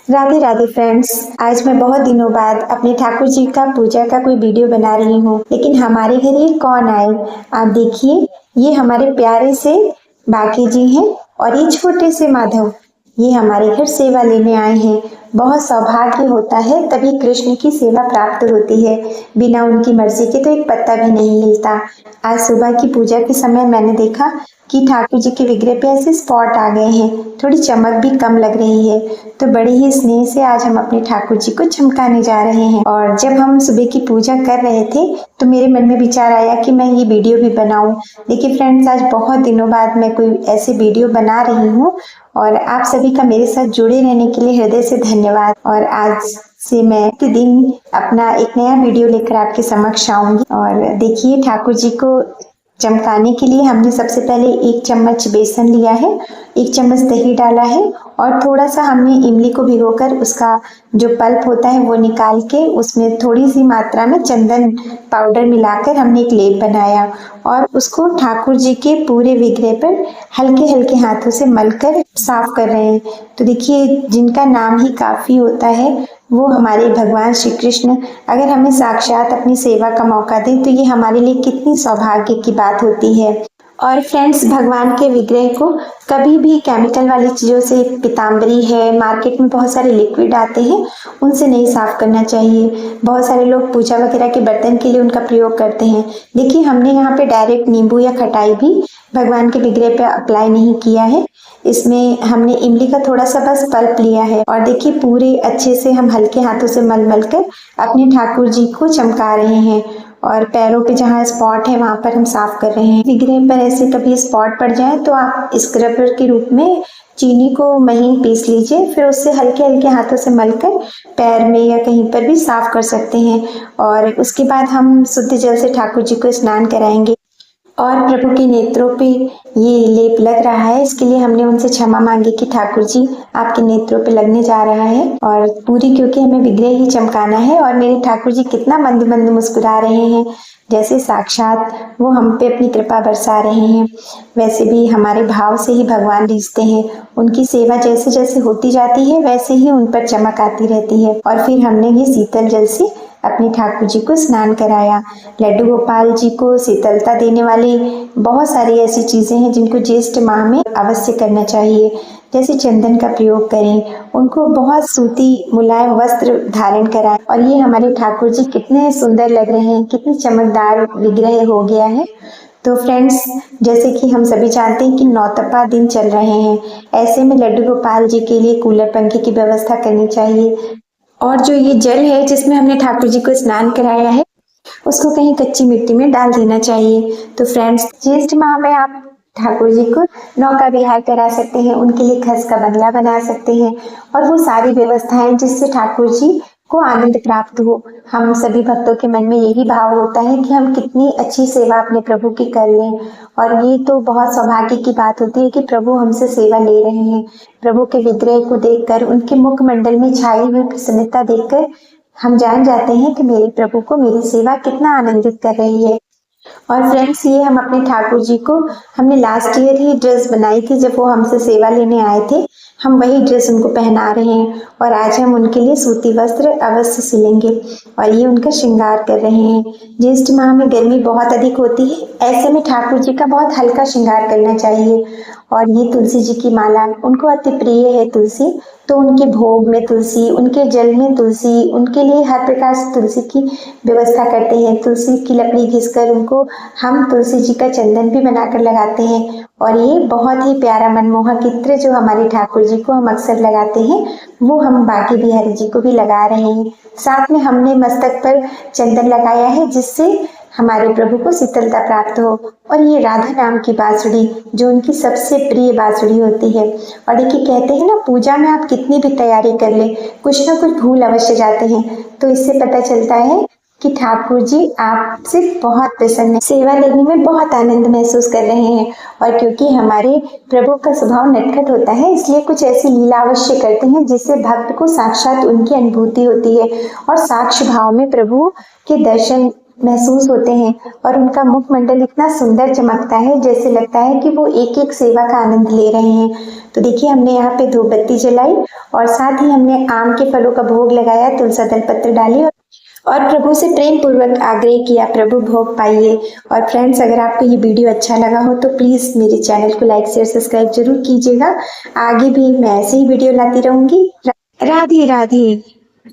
Radhe Radhe friends. आज मैं बहुत दिनों बाद अपने ठाकुर जी का पूजा का कोई वीडियो बना रही हूँ, लेकिन हमारे घर ये कौन आए। आप देखिए, ये हमारे प्यारे से बाकी जी हैं और ये छोटे से माधव, ये हमारे घर सेवा लेने आए हैं। बहुत सौभाग्य होता है तभी कृष्ण की सेवा प्राप्त होती है, बिना उनकी मर्जी के तो एक पत्ता भी नहीं हिलता। आज सुबह की पूजा के समय मैंने देखा कि ठाकुर जी के विग्रह पे ऐसे स्पॉट आ गए हैं, थोड़ी चमक भी कम लग रही है। तो बड़े ही स्नेह से आज हम अपने ठाकुर जी को चमकाने जा रहे हैं। और जब हम सुबह की पूजा कर रहे थे तो मेरे मन में विचार आया कि मैं ये वीडियो भी बनाऊं। देखिए फ्रेंड्स, आज बहुत दिनों बाद मैं कोई ऐसे वीडियो बना रही हूँ और आप सभी का मेरे साथ जुड़े रहने के लिए हृदय से धन्यवाद। और आज से मैं प्रतिदिन अपना एक नया वीडियो लेकर आपके समक्ष आऊंगी। और देखिए, ठाकुर जी को चमकाने के लिए हमने सबसे पहले 1 चम्मच बेसन लिया है, 1 चम्मच दही डाला है और थोड़ा सा हमने इमली को भिगोकर उसका जो पल्प होता है वो निकाल के उसमें थोड़ी सी मात्रा में चंदन पाउडर मिलाकर हमने एक लेप बनाया और उसको ठाकुर जी के पूरे विग्रह पर हल्के हल्के हाथों से मलकर साफ कर रहे हैं। तो देखिए, जिनका नाम ही काफी होता है वो हमारे भगवान श्री कृष्ण अगर हमें साक्षात अपनी सेवा का मौका दें तो ये हमारे लिए कितनी सौभाग्य की बात होती है। और फ्रेंड्स, भगवान के विग्रह को कभी भी केमिकल वाली चीज़ों से, पीताम्बरी है, मार्केट में बहुत सारे लिक्विड आते हैं, उनसे नहीं साफ करना चाहिए। बहुत सारे लोग पूजा वगैरह के बर्तन के लिए उनका प्रयोग करते हैं। देखिए, हमने यहाँ पे डायरेक्ट नींबू या खटाई भी भगवान के विग्रह पे अप्लाई नहीं किया है। इसमें हमने इमली का थोड़ा सा बस पल्प लिया है और देखिए पूरे अच्छे से हम हल्के हाथों से मल मल कर अपने ठाकुर जी को चमका रहे हैं। और पैरों पे जहाँ स्पॉट है वहां पर हम साफ कर रहे हैं। विग्रह पर ऐसे कभी स्पॉट पड़ जाए तो आप स्क्रबर के रूप में चीनी को महीन पीस लीजिए, फिर उससे हल्के हल्के हाथों से मलकर पैर में या कहीं पर भी साफ कर सकते हैं। और उसके बाद हम शुद्ध जल से ठाकुर जी को स्नान कराएंगे। और प्रभु के नेत्रों पे ये लेप लग रहा है, इसके लिए हमने उनसे क्षमा मांगी कि ठाकुर जी आपके नेत्रों पे लगने जा रहा है। और पूरी, क्योंकि हमें विग्रह ही चमकाना है। और मेरे ठाकुर जी कितना मंद मंद मुस्कुरा रहे हैं, जैसे साक्षात वो हम पे अपनी कृपा बरसा रहे हैं। वैसे भी हमारे भाव से ही भगवान रिझते हैं, उनकी सेवा जैसे जैसे होती जाती है वैसे ही उन पर चमक आती रहती है। और फिर हमने ये शीतल जल से अपने ठाकुर जी को स्नान कराया। लड्डू गोपाल जी को शीतलता देने वाली बहुत सारी ऐसी चीजें हैं जिनको ज्येष्ठ माह में अवश्य करना चाहिए, जैसे चंदन का प्रयोग करें, उनको बहुत सूती मुलायम वस्त्र धारण कराएं। और ये हमारे ठाकुर जी कितने सुंदर लग रहे हैं, कितनी चमकदार विग्रह हो गया है। तो फ्रेंड्स, जैसे कि हम सभी जानते हैं कि नौतपा दिन चल रहे हैं, ऐसे में लड्डू गोपाल जी के लिए कूलर पंखे की व्यवस्था करनी चाहिए। और जो ये जल है जिसमें हमने ठाकुर जी को स्नान कराया है उसको कहीं कच्ची मिट्टी में डाल देना चाहिए। तो फ्रेंड्स, ज्येष्ठ माह में आप ठाकुर जी को नौका विहार करा सकते हैं, उनके लिए खस का बंगला बना सकते हैं और वो सारी व्यवस्थाएं जिससे ठाकुर जी को आनंद प्राप्त हो। हम सभी भक्तों के मन में यही भाव होता है कि हम कितनी अच्छी सेवा अपने प्रभु की कर लें। और ये तो बहुत सौभाग्य की बात होती है कि प्रभु हमसे सेवा ले रहे हैं। प्रभु के विग्रह को देखकर, उनके मुखमंडल में छाई हुई प्रसन्नता देखकर हम जान जाते हैं कि मेरे प्रभु को मेरी सेवा कितना आनंदित कर रही है। और फ्रेंड्स, ये हम अपने ठाकुर जी को, हमने लास्ट ईयर ही ड्रेस बनाई थी जब वो हमसे सेवा लेने आए थे, हम वही ड्रेस उनको पहना रहे हैं। और आज हम उनके लिए सूती वस्त्र अवश्य सिलेंगे और ये उनका श्रृंगार कर रहे हैं। ज्येष्ठ माह में गर्मी बहुत अधिक होती है, ऐसे में ठाकुर जी का बहुत हल्का श्रृंगार करना चाहिए। और ये तुलसी जी की माला, उनको अति प्रिय है तुलसी, तो उनके भोग में तुलसी, उनके जल में तुलसी, उनके लिए हर प्रकार से तुलसी की व्यवस्था करते हैं। तुलसी की लकड़ी घिसकर उनको हम तुलसी जी का चंदन भी बनाकर लगाते हैं। और ये बहुत ही प्यारा मनमोहक इत्र जो हमारे ठाकुर जी को हम अक्सर लगाते हैं, वो हम बाकी बिहारी जी को भी लगा रहे हैं। साथ में हमने मस्तक पर चंदन लगाया है जिससे हमारे प्रभु को शीतलता प्राप्त हो। और ये राधा नाम की बांसुरी जो उनकी सबसे प्रिय बांसुरी होती है। और देखिए, कहते हैं ना, पूजा में आप कितनी भी तैयारी कर ले, कुछ ना कुछ भूल अवश्य जाते हैं। तो इससे पता चलता है कि ठाकुर जी आपसे बहुत प्रसन्न है, सेवा लेने में बहुत आनंद महसूस कर रहे हैं। और क्योंकि हमारे प्रभु का स्वभाव नटखट होता है, इसलिए कुछ ऐसी लीला अवश्य करते हैं जिससे भक्त को साक्षात उनकी अनुभूति होती है और साक्ष्य भाव में प्रभु के दर्शन महसूस होते हैं और उनका मुखमंडल इतना सुंदर चमकता है जैसे लगता है कि वो एक एक सेवा का आनंद ले रहे हैं। तो देखिए हमने यहाँ पे धूप बत्ती जलाई और साथ ही हमने आम के फलों का भोग लगाया, तुलसी दल पत्र डाली और प्रभु से प्रेम पूर्वक आग्रह किया, प्रभु भोग पाइए। और फ्रेंड्स, अगर आपको ये वीडियो अच्छा लगा हो तो प्लीज़ मेरे चैनल को लाइक शेयर सब्सक्राइब जरूर कीजिएगा। आगे भी मैं ऐसे ही वीडियो लाती रहूंगी। राधे राधे।